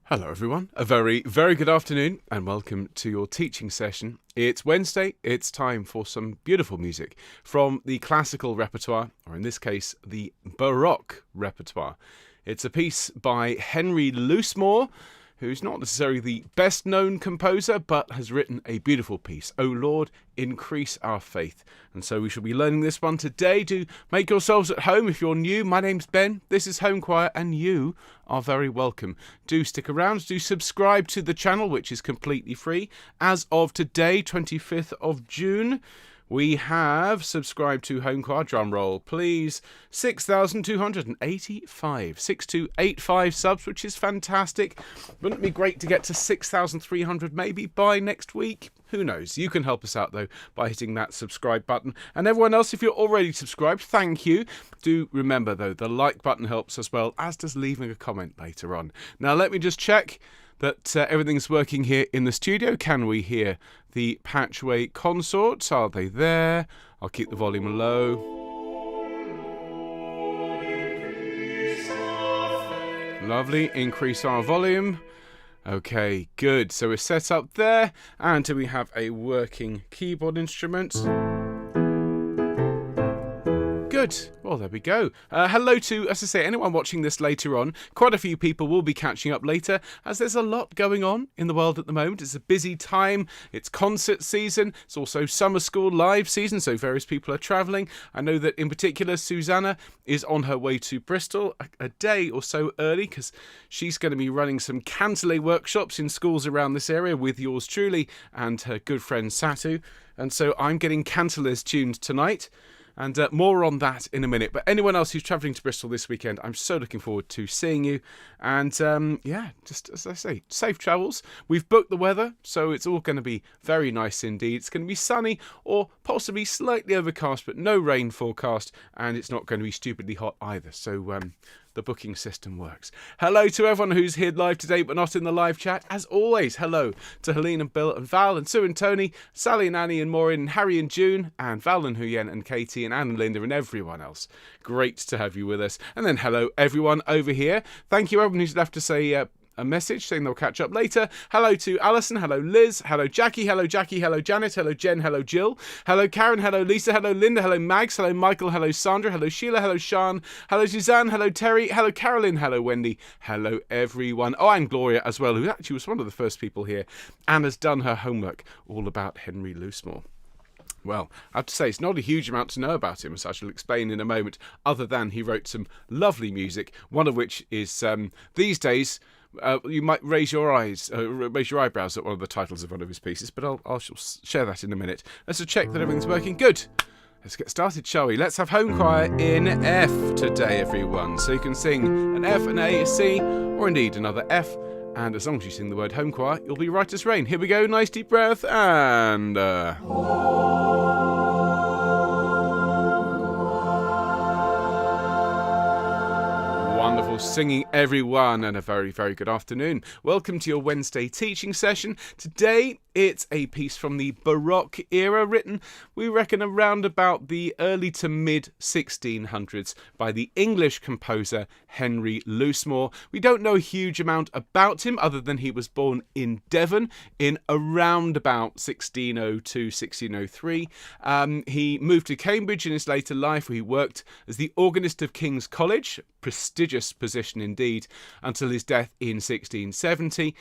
Hello everyone, a very, very good afternoon and welcome to your teaching session. It's Wednesday, it's time for some beautiful music from the classical repertoire, or in this case, the Baroque repertoire. It's a piece by Henry Loosemore, who's not necessarily the best known composer, but has written a beautiful piece, O Lord, Increase Our Faith. And so we shall be learning this one today. Do make yourselves at home if you're new. My name's Ben, this is Home Choir, and you are very welcome. Do stick around, do subscribe to the channel, which is completely free. As of today, 25th of June, we have subscribed to Home Choir, drum roll please, 6,285, 6,285 subs, which is fantastic. Wouldn't it be great to get to 6,300 maybe by next week? Who knows? You can help us out though by hitting that subscribe button. And everyone else, if you're already subscribed, thank you. Do remember though, the like button helps as well, as does leaving a comment later on. Now let me just check that everything's working here in the studio. Can we hear the Patchway consorts? Are they there? I'll keep the volume low. Lovely. Increase our volume. Okay, good. So we're set up there. And do we have a working keyboard instrument? Good. Well, there we go. Hello to, as I say, anyone watching this later on. Quite a few people will be catching up later, as there's a lot going on in the world at the moment. It's a busy time. It's concert season. It's also summer school live season, so various people are travelling. I know that in particular, Susanna is on her way to Bristol a day or so early, because she's going to be running some cantilé workshops in schools around this area with yours truly and her good friend Satu. And so I'm getting cantilés tuned tonight. And more on that in a minute. But anyone else who's travelling to Bristol this weekend, I'm so looking forward to seeing you. And yeah, just as I say, safe travels. We've booked the weather, so it's all going to be very nice indeed. It's going to be sunny or possibly slightly overcast, but no rain forecast. And it's not going to be stupidly hot either. So the booking system works. Hello to everyone who's here live today but not in the live chat. As always, hello to Helene and Bill and Val and Sue and Tony, Sally and Annie and Maureen and Harry and June and Val and Huyen and Katie and Anne and Linda and everyone else. Great to have you with us. And then hello everyone over here. Thank you everyone who's left to say a message saying they'll catch up later. Hello to Alison, hello Liz, hello Jackie, hello Janet, hello Jen, hello Jill, hello Karen, hello Lisa, hello Linda, hello Mags, hello Michael, hello Sandra, hello Sheila, hello Sean, hello Suzanne, hello Terry, hello Carolyn, hello Wendy, hello everyone. Oh, and Gloria as well, who actually was one of the first people here and has done her homework all about Henry Loosemore. Well, I have to say, it's not a huge amount to know about him, as I shall explain in a moment, other than he wrote some lovely music, one of which is, these days, you might raise your eyebrows at one of the titles of one of his pieces, but I'll share that in a minute. Let's just check that everything's working. Good. Let's get started, shall we? Let's have Home Choir in F today, everyone. So you can sing an F, an A, a C, or indeed another F. And as long as you sing the word Home Choir, you'll be right as rain. Here we go. Nice deep breath and... Wonderful singing, everyone, and a very, very good afternoon. Welcome to your Wednesday teaching session. Today, it's a piece from the Baroque era, written, we reckon, around about the early to mid 1600s by the English composer Henry Loosemore. We don't know a huge amount about him, other than he was born in Devon in around about 1602, 1603. He moved to Cambridge in his later life, where he worked as the organist of King's College, prestigious position indeed, until his death in 1670.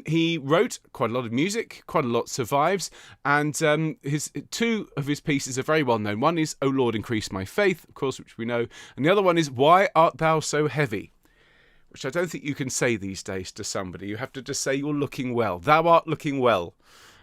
He wrote quite a lot of music, quite a lot survives, and two of his pieces are very well known. One is O Lord, Increase My Faith, of course, which we know, and the other one is Why Art Thou So Heavy, which I don't think you can say these days to somebody. You have to just say you're looking well. Thou art looking well.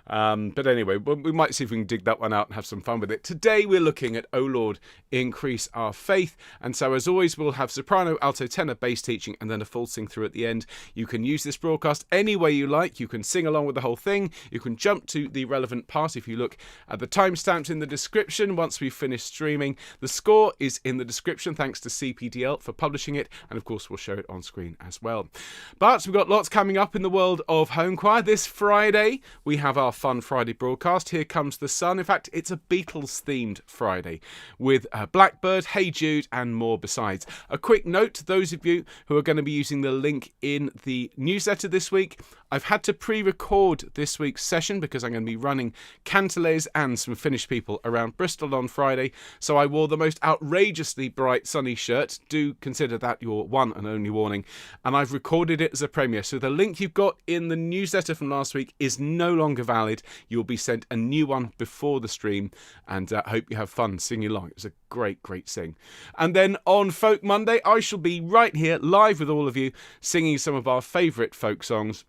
But anyway, we might see if we can dig that one out and have some fun with it. Today we're looking at O Lord, Increase Our Faith. And so as always, we'll have soprano, alto, tenor, bass teaching, and then a full sing through at the end. You can use this broadcast any way you like. You can sing along with the whole thing. You can jump to the relevant part if you look at the timestamps in the description once we've finished streaming. The score is in the description, thanks to CPDL for publishing it. And of course, we'll show it on screen as well. But we've got lots coming up in the world of Home Choir. This Friday, we have our fun Friday broadcast. Here Comes the Sun. In fact, it's a Beatles-themed Friday with Blackbird, Hey Jude, and more besides. A quick note to those of you who are going to be using the link in the newsletter this week. I've had to pre-record this week's session because I'm going to be running Cantilés and some Finnish people around Bristol on Friday. So I wore the most outrageously bright sunny shirt. Do consider that your one and only warning. And I've recorded it as a premiere. So the link you've got in the newsletter from last week is no longer valid. You'll be sent a new one before the stream. And I hope you have fun singing along. It was a great sing. And then on Folk Monday, I shall be right here live with all of you singing some of our favourite folk songs,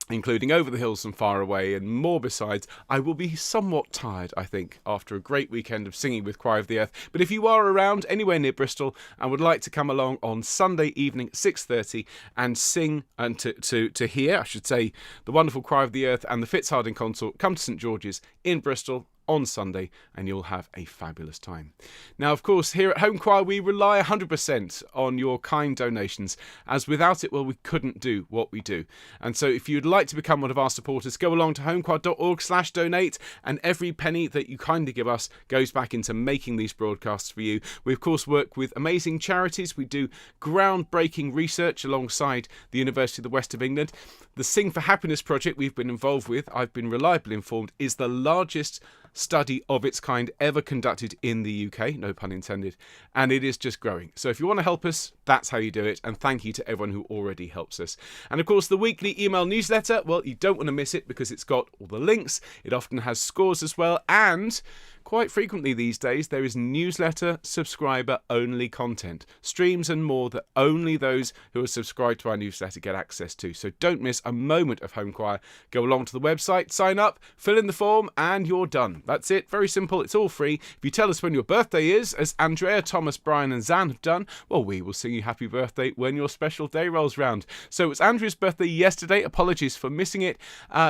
including Over the Hills and Far Away and more besides. I will be somewhat tired, I think, after a great weekend of singing with Choir of the Earth. But if you are around anywhere near Bristol and would like to come along on Sunday evening at 6:30 and sing and to hear, I should say, the wonderful Choir of the Earth and the Fitzharding Consort, come to St George's in Bristol on Sunday and you'll have a fabulous time. Now, of course, here at Home Choir we rely 100% on your kind donations, as without it, well, we couldn't do what we do. And so if you'd like to become one of our supporters, go along to homechoir.org/donate, and every penny that you kindly give us goes back into making these broadcasts for you. We of course work with amazing charities. We do groundbreaking research alongside the University of the West of England. The Sing for Happiness project we've been involved with, I've been reliably informed, is the largest study of its kind ever conducted in the UK, no pun intended, and it is just growing. So if you want to help us, that's how you do it, and thank you to everyone who already helps us. And of course the weekly email newsletter, well, you don't want to miss it because it's got all the links. It often has scores as well, and quite frequently these days there is newsletter subscriber only content, streams and more that only those who are subscribed to our newsletter get access to. So don't miss a moment of Home Choir. Go along to the website, sign up, fill in the form, and you're done. That's it. Very simple. It's all free. If you tell us when your birthday is, as Andrea, Thomas, Brian and Zan have done, well, we will sing you happy birthday when your special day rolls round. So it was Andrea's birthday yesterday. Apologies for missing it.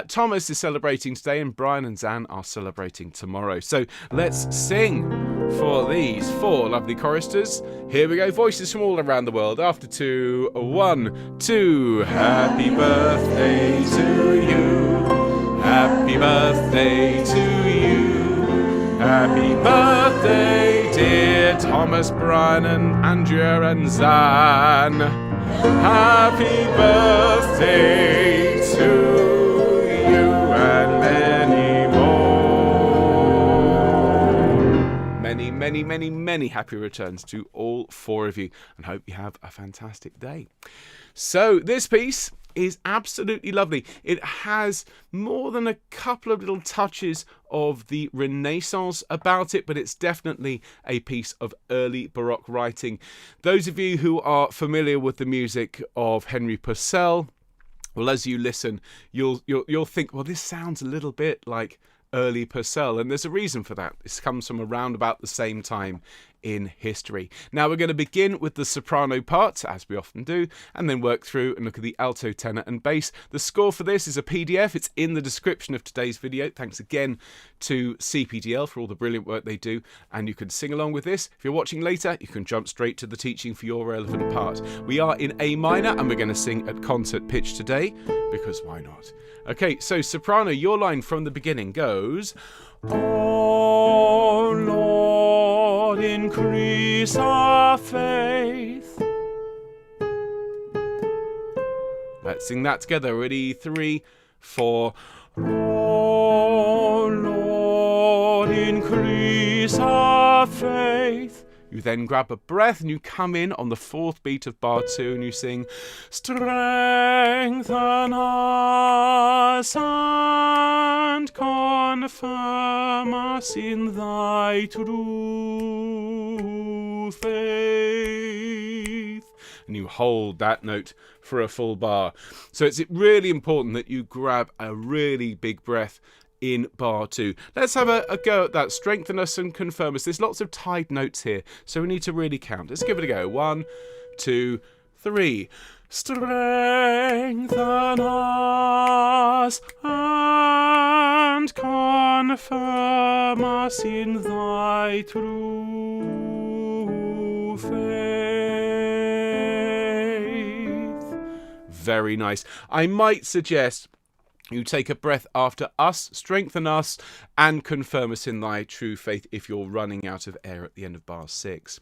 Thomas is celebrating today and Brian and Zan are celebrating tomorrow. So let's sing for these four lovely choristers. Here we go. Voices from all around the world. After 2, 1, 2. Happy birthday to you. Happy birthday to you. Happy birthday, dear Thomas, Brian and Andrea and Zan. Happy birthday to you and many more. Many happy returns to all four of you, and hope you have a fantastic day. So this piece is absolutely lovely. It has more than a couple of little touches of the Renaissance about it, but it's definitely a piece of early Baroque writing. Those of you who are familiar with the music of Henry Purcell, well, as you listen, you'll think, well, this sounds a little bit like early Purcell, and there's a reason for that. This comes from around about the same time in history. Now we're going to begin with the soprano part, as we often do, and then work through and look at the alto, tenor and bass. The score for this is a PDF. It's in the description of today's video. Thanks again to CPDL for all the brilliant work they do, and you can sing along with this. If you're watching later, you can jump straight to the teaching for your relevant part. We are in A minor and we're going to sing at concert pitch today, because why not? Okay, so soprano, your line from the beginning goes, "Oh Lord, increase our faith." Let's sing that together. Ready? 3, 4. Oh Lord, increase our faith. You then grab a breath and you come in on the 4th beat of bar 2 and you sing, "Strengthen us and confirm us in thy true faith." And you hold that note for a full bar. So it's really important that you grab a really big breath in bar 2. Let's have a go at that. Strengthen us and confirm us. There's lots of tied notes here, so we need to really count. Let's give it a go. 1, 2, 3. Strengthen us and confirm us in thy true faith. Very nice. I might suggest You take a breath after us, strengthen us, and confirm us in thy true faith if you're running out of air at the end of bar 6.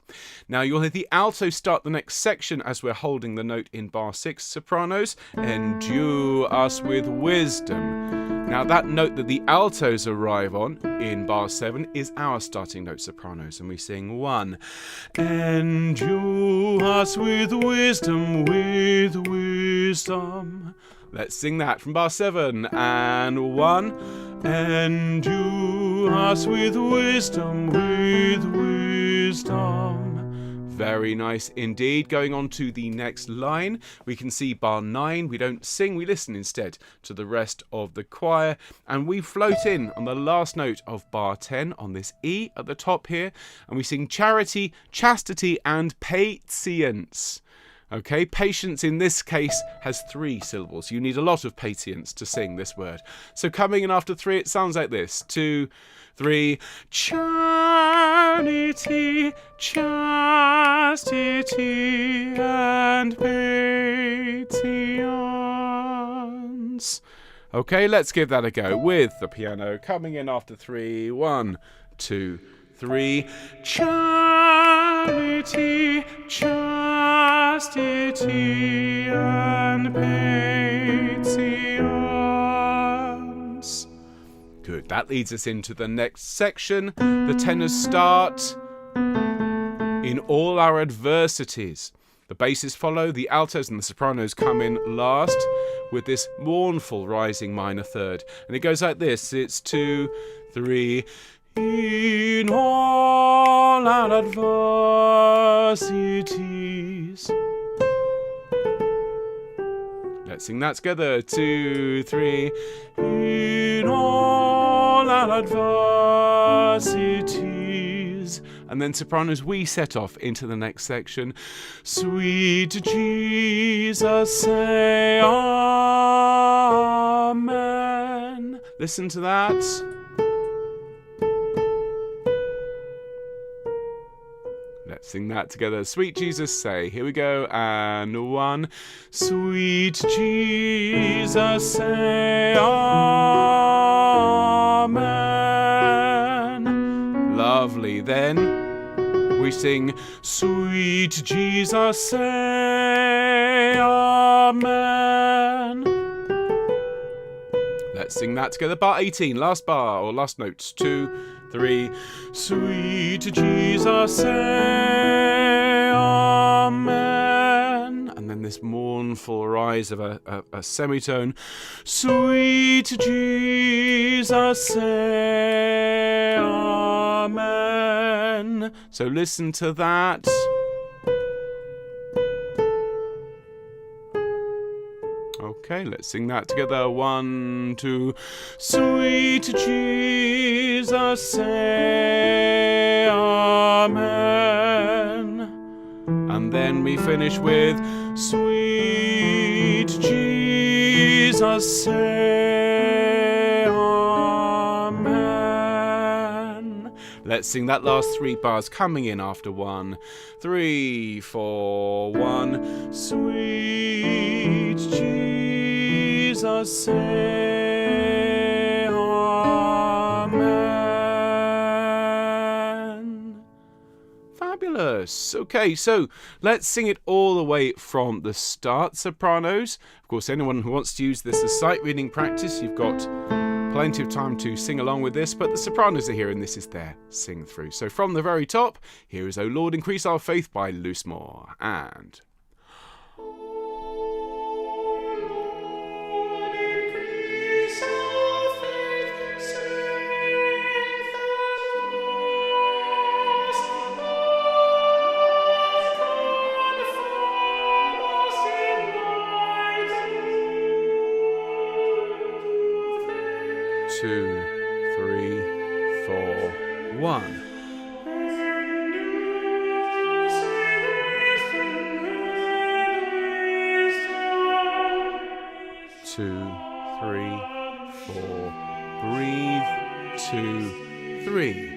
Now you'll hear the alto start the next section as we're holding the note in bar 6. Sopranos, endue us with wisdom. Now that note that the altos arrive on in bar 7 is our starting note, sopranos, and we sing 1. Endue us with wisdom, with wisdom. Let's sing that from bar 7, and 1. Endue us with wisdom, with wisdom. Very nice indeed. Going on to the next line, we can see bar 9. We don't sing, we listen instead to the rest of the choir, and we float in on the last note of bar 10 on this E at the top here, and we sing charity, chastity, and patience. Okay, patience in this case has 3 syllables. You need a lot of patience to sing this word. So coming in after 3, it sounds like this. 2, 3. Charity, chastity, and patience. Okay, let's give that a go with the piano coming in after 3. 1, 2, 3. Charity, chastity, and patience. Good. That leads us into the next section. The tenors start in all our adversities. The basses follow, the altos and the sopranos come in last with this mournful rising minor third. And it goes like this. It's 2, 3. In all our adversities. Let's sing that together. 2, 3. In all our adversities. And then sopranos, we set off into the next section. Sweet Jesus, say amen. Listen to that. Let's sing that together. Sweet Jesus, say. Here we go. And 1. Sweet Jesus, say amen. Lovely. Then we sing, sweet Jesus, say amen. Let's sing that together. Bar 18, last bar, or last notes. 2, 3. Sweet Jesus, say amen. And then this mournful rise of a semitone. Sweet Jesus, say amen. So listen to that. Okay, let's sing that together. 1, 2. Sweet Jesus, say amen. And then we finish with sweet Jesus, say amen. Let's sing that last 3 bars coming in after 1, 3, 4, 1. Sweet Jesus, say amen. Fabulous. Okay, so let's sing it all the way from the start, sopranos. Of course, anyone who wants to use this as sight reading practice, you've got plenty of time to sing along with this, but the sopranos are here and this is their sing through. So from the very top, here is O Lord, Increase Our Faith by Loosemore. And... Two, 3, 4, 1. 2, 3, 4. Breathe. 2, 3.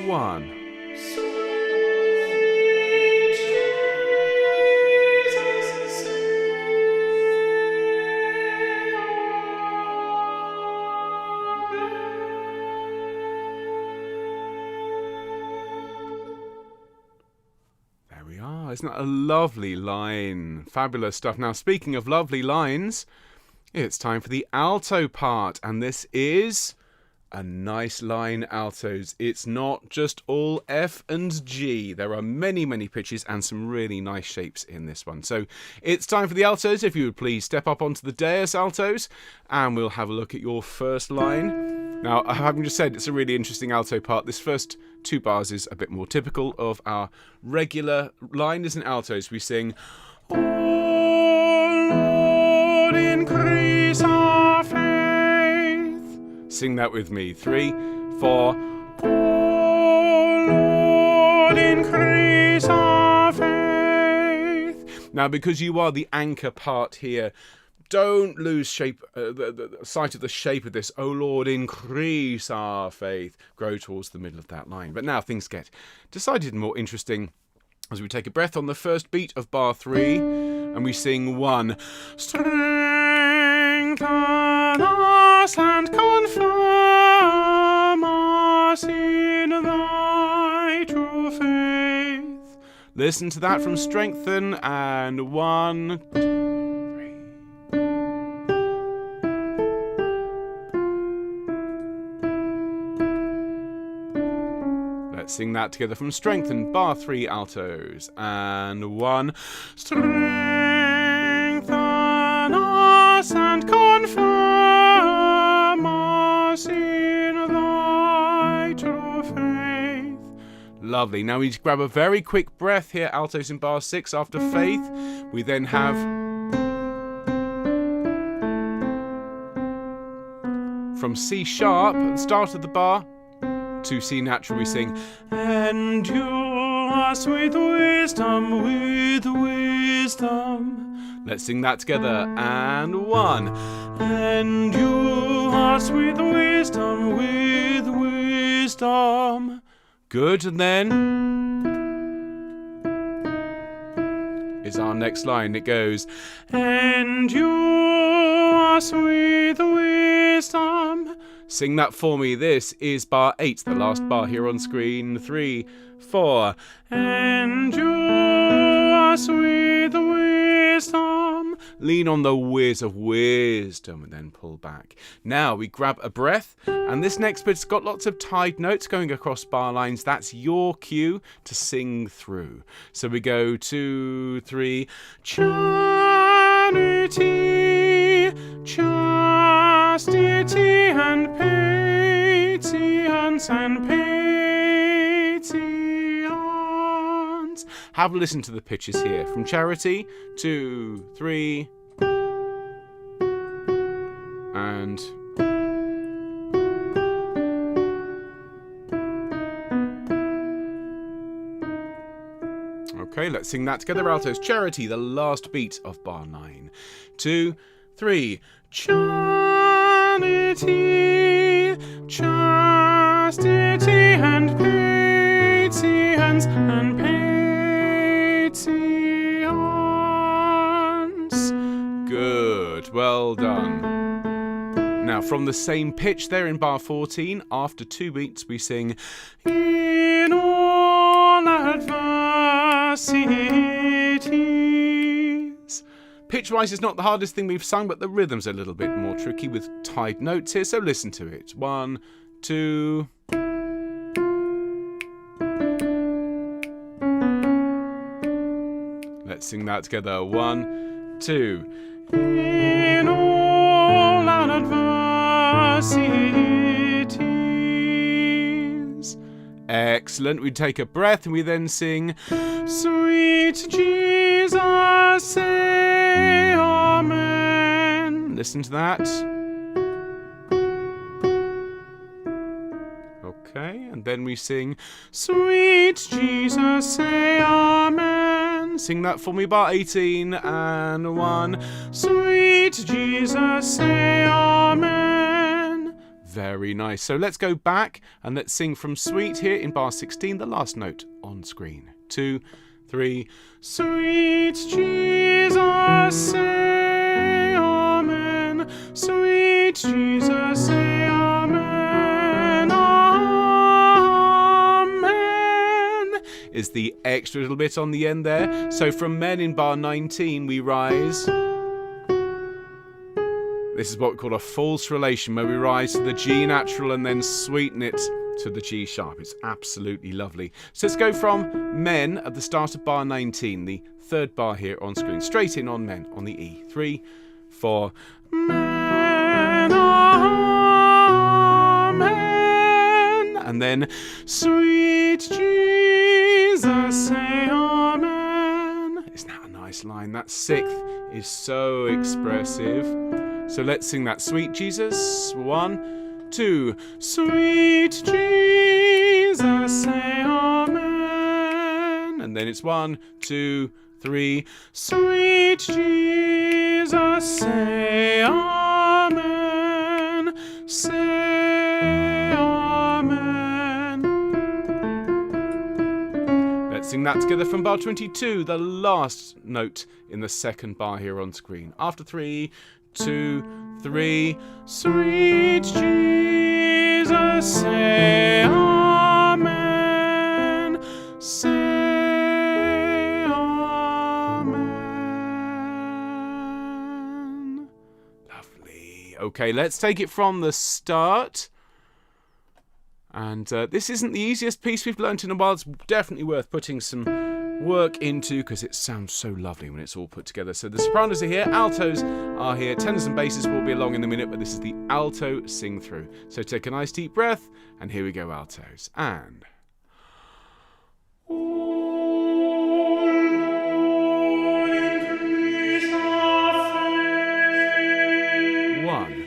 1. Isn't that a lovely line? Fabulous stuff. Now, speaking of lovely lines, it's time for the alto part, and this is a nice line, altos. It's not just all F and G. There are many, many pitches and some really nice shapes in this one. So it's time for the altos. If you would please step up onto the dais, altos, and we'll have a look at your first line. Now, having just said it's a really interesting alto part, this first 2 bars is a bit more typical of our regular line as an altos. We sing, "Oh Lord, increase our faith." Sing that with me. 3, 4. "Oh Lord, increase our faith." Now, because you are the anchor part here, don't lose the sight of the shape of this. "Oh Lord, increase our faith." Grow towards the middle of that line. But now things get decided more interesting as we take a breath on the first beat of bar 3 and we sing 1. Strengthen us and confirm us in thy true faith. Listen to that from strengthen, and 1, 2. Sing that together from strengthen, bar 3 altos, and 1. Strengthen us and confirm us in thy true faith. Lovely. Now we grab a very quick breath here, altos in bar 6 after faith. We then have from C sharp at the start of the bar to C natural we sing, "Endure us with wisdom, with wisdom." Let's sing that together, and 1. Endure us with wisdom, with wisdom. Good, and then is our next line. It goes, "Endure us with wisdom." Sing that for me. This is bar 8, the last bar here on screen. 3, 4. Endure us with wisdom. Lean on the whiz of wisdom and then pull back. Now we grab a breath, and this next bit's got lots of tied notes going across bar lines. That's your cue to sing through. So we go 2, 3. Charity, chastity and patience and patience. Have a listen to the pitches here. From charity, 2, 3, and okay, let's sing that together, altos. Charity, the last beat of bar 9. 2, 3. Charity, chastity and patience and patience. Good, well done. Now from the same pitch there in bar 14, after 2 beats we sing, "In all adversities." Pitch-wise is not the hardest thing we've sung, but the rhythm's a little bit more tricky with tied notes here, so listen to it. 1, 2. Let's sing that together. 1, 2. In all our adversities. Excellent. We take a breath and we then sing, "Sweet Jesus, say amen." Listen to that. Okay, and then we sing, "Sweet Jesus, say amen." Sing that for me, bar 18, and 1. "Sweet Jesus, say amen." Very nice. So let's go back and let's sing from Sweet here in bar 16, the last note on screen. 2, 3. Sweet Jesus, say amen. Sweet Jesus, say amen. Amen. Is the extra little bit on the end there. So from men in bar 19, we rise. This is what we call a false relation, where we rise to the G natural and then sweeten it to the G sharp. It's absolutely lovely. So let's go from men at the start of bar 19, the third bar here on screen, straight in on men on the E. 3, 4. Men, amen. And then sweet Jesus, say amen. Isn't that a nice line? That sixth is so expressive. So let's sing that. Sweet Jesus. 1, 2. Sweet Jesus, say amen. And then it's 1, 2, 3. Sweet Jesus, say amen. Say amen. Let's sing that together from bar 22, the last note in the second bar here on screen. After 3, 2, 3. Sweet Jesus, say amen. Say amen. Lovely. Okay, let's take it from the start. And this isn't the easiest piece we've learnt in a while. It's definitely worth putting some work into because it sounds so lovely when it's all put together. So the sopranos are here, altos are here, tenors and basses will be along in a minute, but this is the alto sing through. So take a nice deep breath, and here we go, altos. And 1.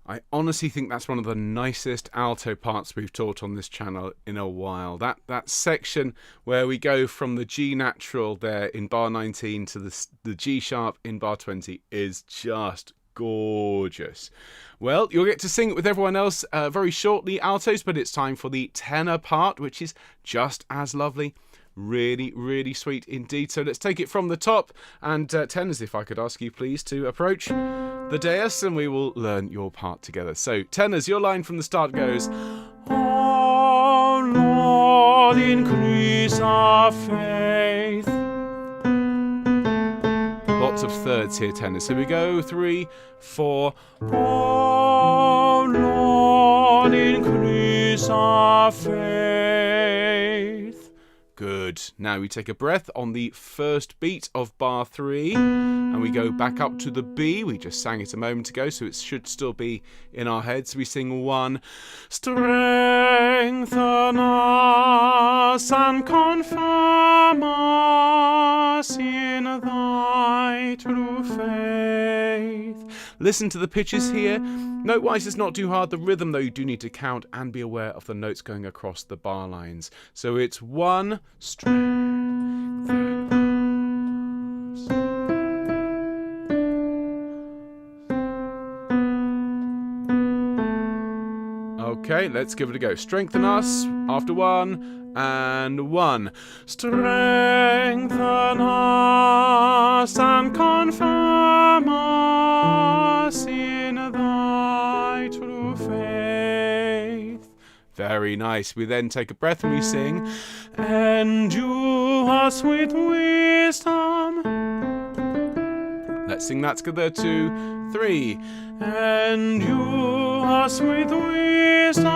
I honestly think that's one of the nicest alto parts we've taught on this channel in a while. That section where we go from the G natural there in bar 19 to the G sharp in bar 20 is just gorgeous. Well, you'll get to sing it with everyone else very shortly, altos, but it's time for the tenor part, which is just as lovely. Really, really sweet indeed. So let's take it from the top. And tenors, if I could ask you please to approach the dais and we will learn your part together. So tenors, your line from the start goes, "Oh Lord, increase our faith." Lots of thirds here, tenors. So we go 3, 4. Oh Lord, increase our faith. Good. Good. Now we take a breath on the first beat of bar 3 and we go back up to the B. We just sang it a moment ago, so it should still be in our heads. We sing 1. Strengthen us and confirm us in thy true faith. Listen to the pitches here. Note-wise, it's not too hard. The rhythm, though, you do need to count and be aware of the notes going across the bar lines. So it's 1, strengthen us. Okay, let's give it a go. Strengthen us after 1 and 1. Strengthen us and confirm us in thy true faith. Very nice. We then take a breath and we sing, endue us with wisdom. Let's sing that together. 2, 3. Endue us with wisdom.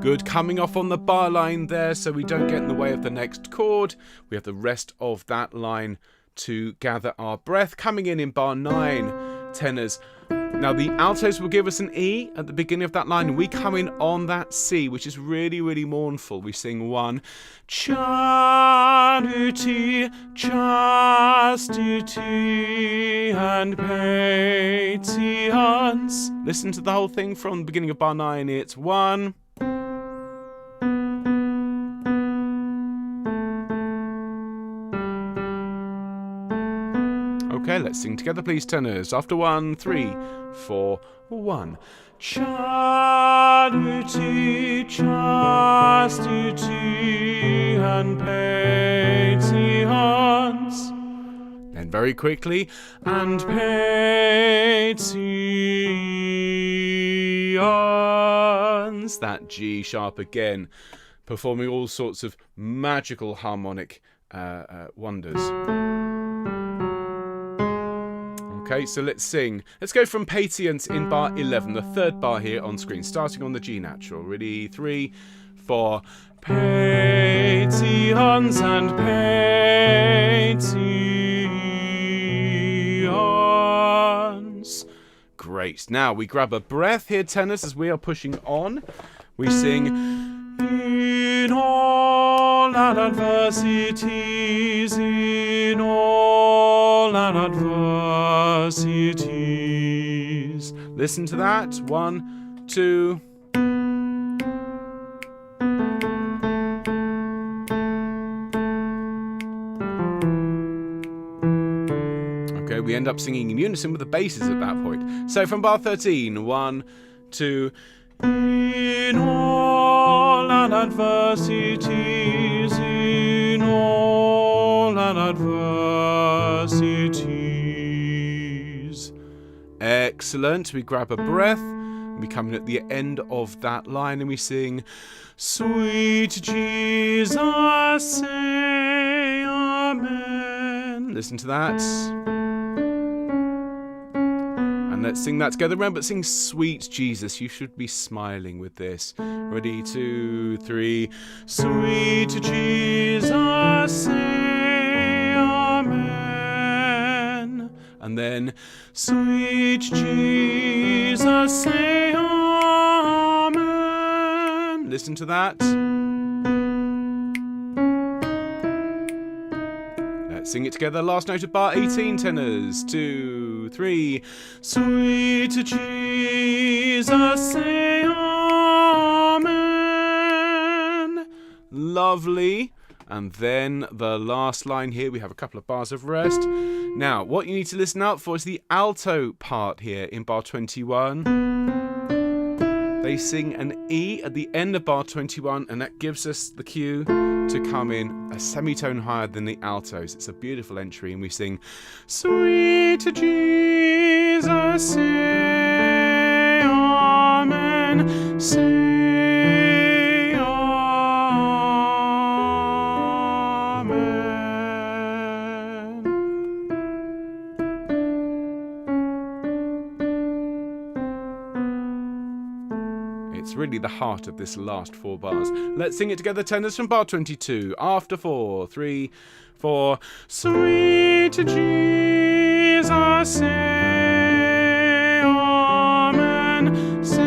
Good. Coming off on the bar line there so we don't get in the way of the next chord. We have the rest of that line to gather our breath. Coming in bar 9, tenors. Now the altos will give us an E at the beginning of that line, and we come in on that C, which is really, really mournful. We sing 1, charity, chastity, and patience. Listen to the whole thing from the beginning of bar 9. It's 1. Okay, let's sing together, please, tenors. After 1, 3, 4, 1. Charity, chastity, and patience. Then very quickly, and patience. That G sharp again, performing all sorts of magical harmonic wonders. Okay, so let's sing. Let's go from patience in bar 11, the third bar here on screen, starting on the G natural. Ready? 3, 4. Patience and patience. Great. Now we grab a breath here, tenors, as we are pushing on. We sing, in all our adversities, in all our adversities. Listen to that. 1, 2. Okay, we end up singing in unison with the basses at that point. So from bar 13, 1, 2. In all our adversities, in all our adversities. Excellent. We grab a breath. We come in at the end of that line and we sing, sweet Jesus, say amen. Listen to that. And let's sing that together. Remember, sing sweet Jesus. You should be smiling with this. Ready? 2, 3. Sweet Jesus, say amen. And then, sweet Jesus, say amen. Listen to that. Let's sing it together. Last note of bar 18, tenors. 2, 3. Sweet Jesus, say amen. Lovely. And then the last line here, we have a couple of bars of rest. Now, what you need to listen out for is the alto part here in bar 21. They sing an E at the end of bar 21, and that gives us the cue to come in a semitone higher than the altos. It's a beautiful entry, and we sing, sweet Jesus, say amen, say It's really the heart of this last 4 bars. Let's sing it together, tenors, from bar 22. After 4, 3, 4. Sweet Jesus, say amen, say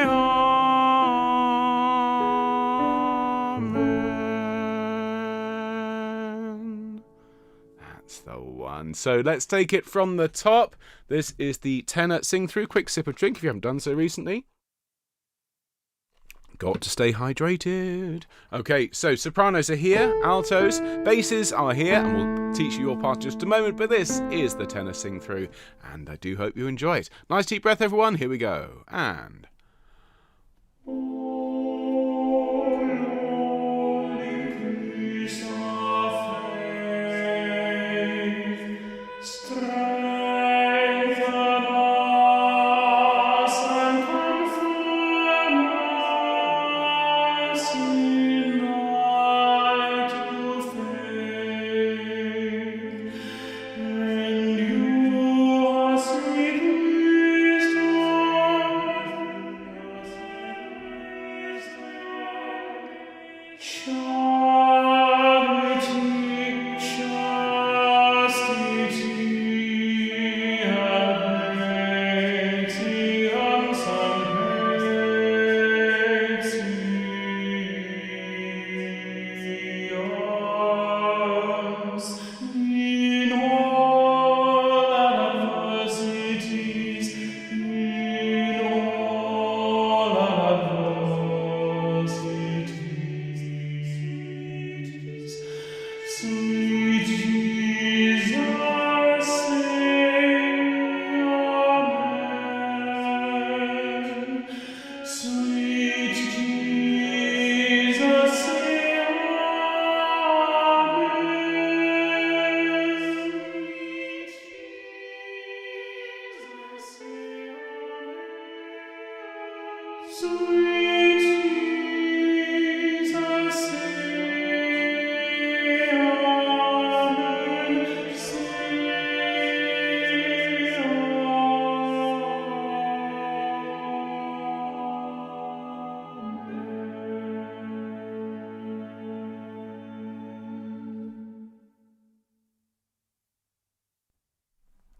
amen. That's the one. So let's take it from the top. This is the tenor sing through. Quick sip of drink if you haven't done so recently. Got to stay hydrated. Okay, so sopranos are here, altos, basses are here, and we'll teach you your part in just a moment, but this is the tenor sing through, and I do hope you enjoy it. Nice deep breath, everyone. Here we go. And...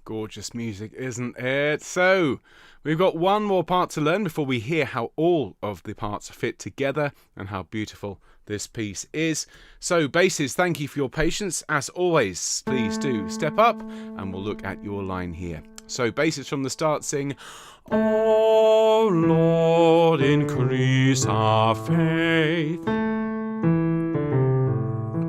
Gorgeous music, isn't it? So, we've got one more part to learn before we hear how all of the parts fit together and how beautiful this piece is. So, basses, thank you for your patience. As always, please do step up and we'll look at your line here. So, basses from the start sing, "Oh Lord, increase our faith."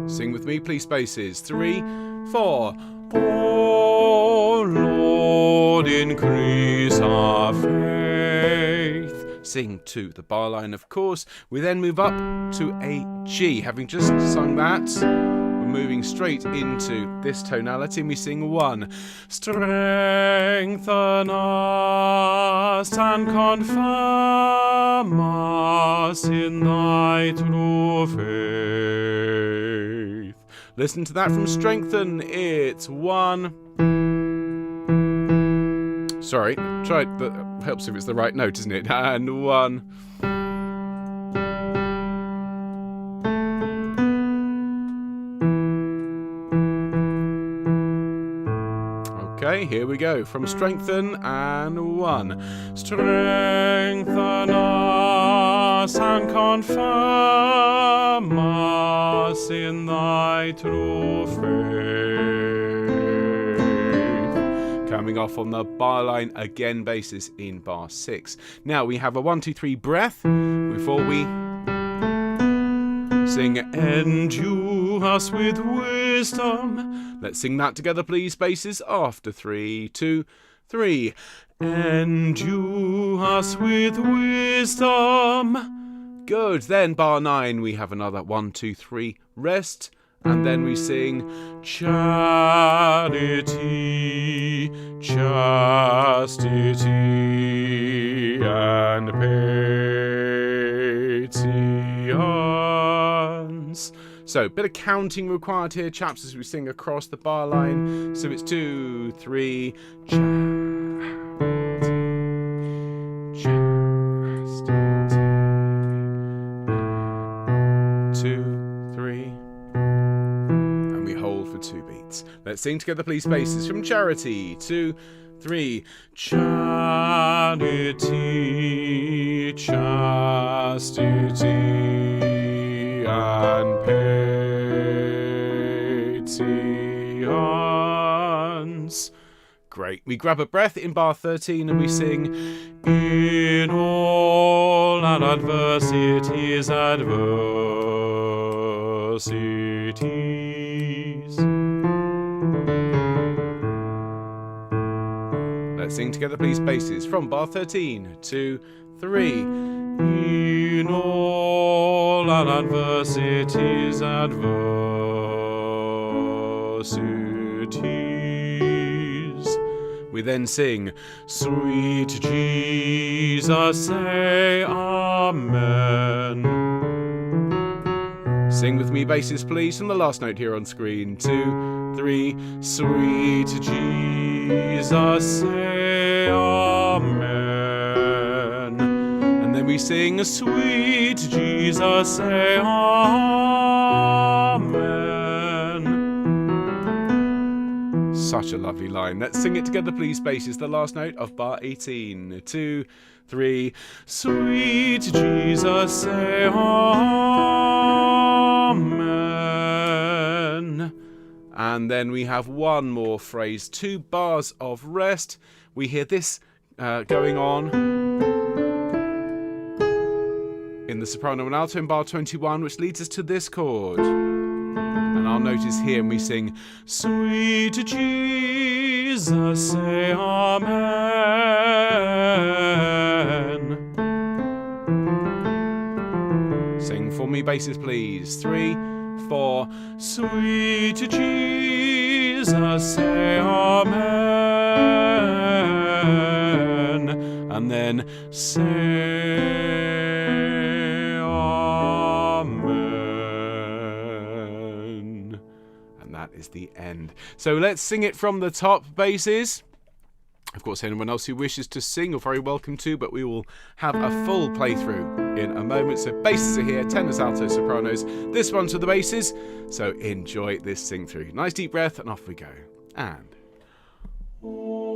Sing with me, please, basses. 3, 4. Oh Lord, increase our faith. Sing to the bar line, of course. We then move up to a G. Having just sung that, we're moving straight into this tonality, and we sing 1. Strengthen us and confirm us in thy true faith. Listen to that from Strengthen. It's 1. Sorry, try it. That helps if it's the right note, isn't it? And 1. Okay, here we go. From Strengthen and 1. Strengthen us and confirm us in thy true faith. Coming off on the bar line again, basses in bar 6. Now we have a 1, 2, 3 breath before we sing "Endue us with wisdom." Let's sing that together, please, basses. After 3, 2, 3. Endue us with wisdom. Good. Then bar 9, we have another 1, 2, 3 rest. And then we sing charity, chastity, and patience. So, a bit of counting required here, chaps, as we sing across the bar line. So it's 2, 3, charity, charity. Let's sing together, please, basses. From Charity, 2, 3. Charity, chastity, and patience. Great. We grab a breath in bar 13 and we sing, in all our adversities, Let's sing together, please, basses. From bar 13, 2, 3. In all our adversities, We then sing, sweet Jesus, say amen. Sing with me, basses, please, from the last note here on screen. 2, 3. Sweet Jesus, say amen. And then we sing, sweet Jesus, say amen. Such a lovely line. Let's sing it together, please, basses. The last note of bar 18. 2, 3. Sweet Jesus, say amen. And then we have one more phrase, 2 bars of rest. We hear this going on in the soprano and alto in bar 21, which leads us to this chord. And our note is here, and we sing, sweet Jesus, say amen. Sing for me, basses, please. 3, 4. Sweet Jesus, say amen. And then say amen. And that is the end. So let's sing it from the top, basses. Of course, anyone else who wishes to sing, you're very welcome to, but we will have a full playthrough in a moment. So basses are here, tenors, altos, sopranos. This one's for the basses. So enjoy this sing through. Nice deep breath, and off we go. And Lord,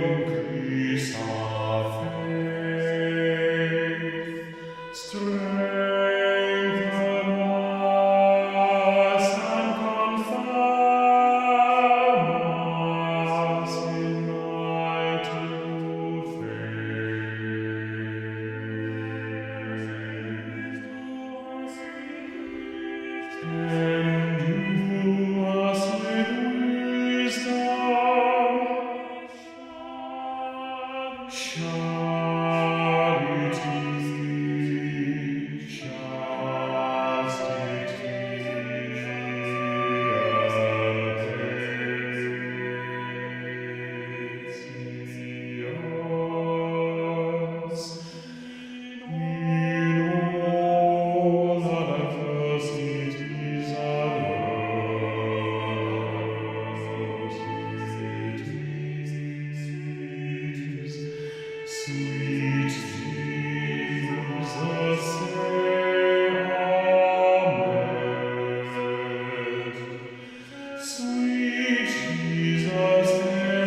increase our faith, strengthen us and confirm us in thy true faith. Endue us with wisdom, charity, Sweet Jesus, say amen. Sweet Jesus, say amen.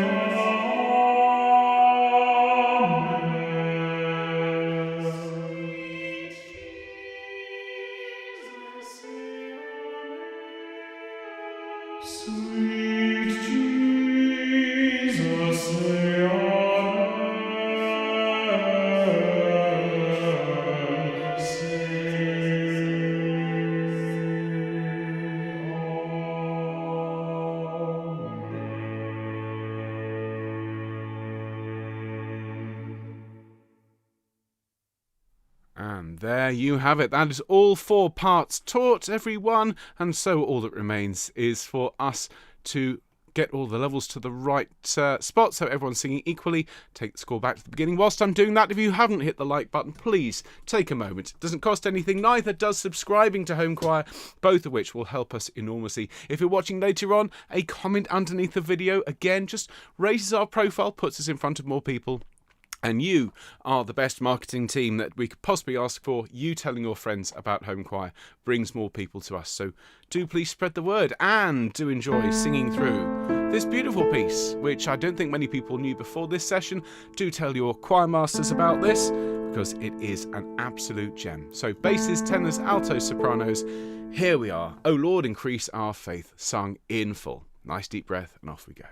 Sweet Jesus, say amen. And there you have it. That is all 4 parts taught, everyone. And so all that remains is for us to get all the levels to the right spot so everyone's singing equally. Take the score back to the beginning. Whilst I'm doing that, if you haven't hit the like button, please take a moment. It doesn't cost anything, neither does subscribing to Home Choir, both of which will help us enormously. If you're watching later on, a comment underneath the video, again, just raises our profile, puts us in front of more people. And you are the best marketing team that we could possibly ask for. You telling your friends about home choir brings more people to us. So do please spread the word and do enjoy singing through this beautiful piece, which I don't think many people knew before this session. Do tell your choir masters about this because it is an absolute gem. So basses, tenors, altos, sopranos, here we are. Oh Lord, increase our faith, sung in full. Nice deep breath and off we go.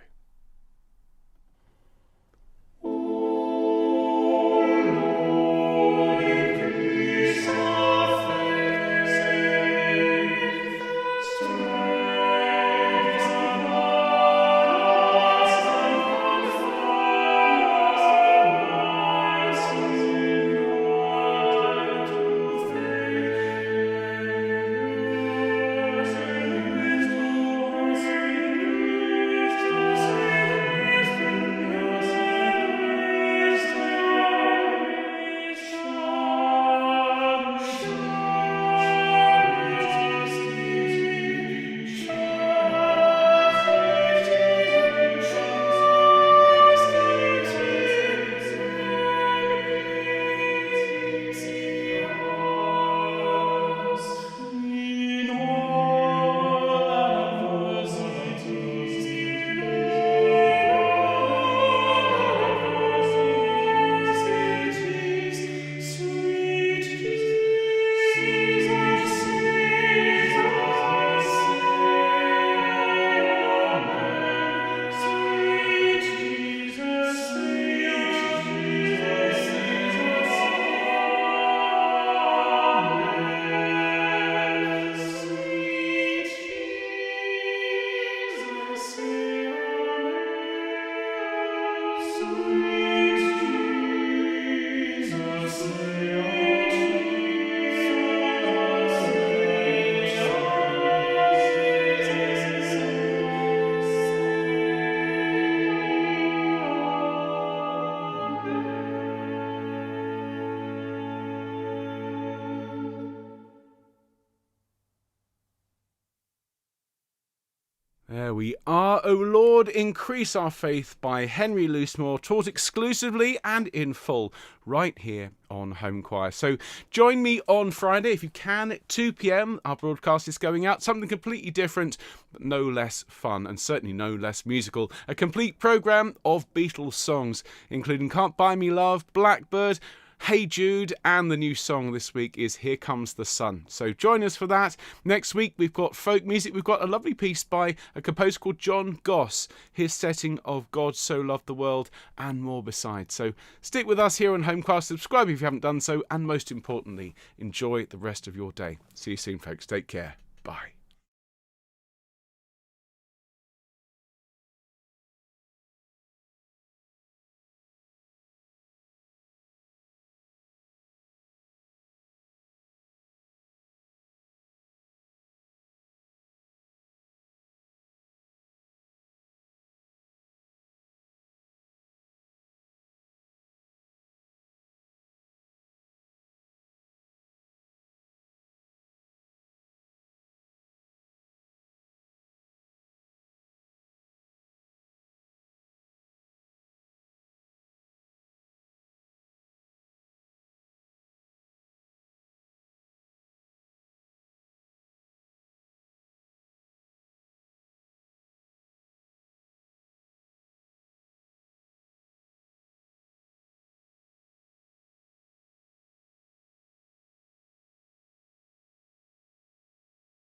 There we are. O Lord, increase our faith by Henry Loosemore, taught exclusively and in full right here on Home Choir. So join me on Friday if you can at 2 p.m. Our broadcast is going out. Something completely different, but no less fun and certainly no less musical. A complete programme of Beatles songs, including Can't Buy Me Love, Blackbird, Hey Jude, and the new song this week is Here Comes the Sun. So join us for that. Next week we've got folk music. We've got a lovely piece by a composer called John Goss, his setting of God So Loved the World, and more besides. So stick with us here on Home Choir. Subscribe if you haven't done so, and most importantly, enjoy the rest of your day. See you soon, folks. Take care. Bye.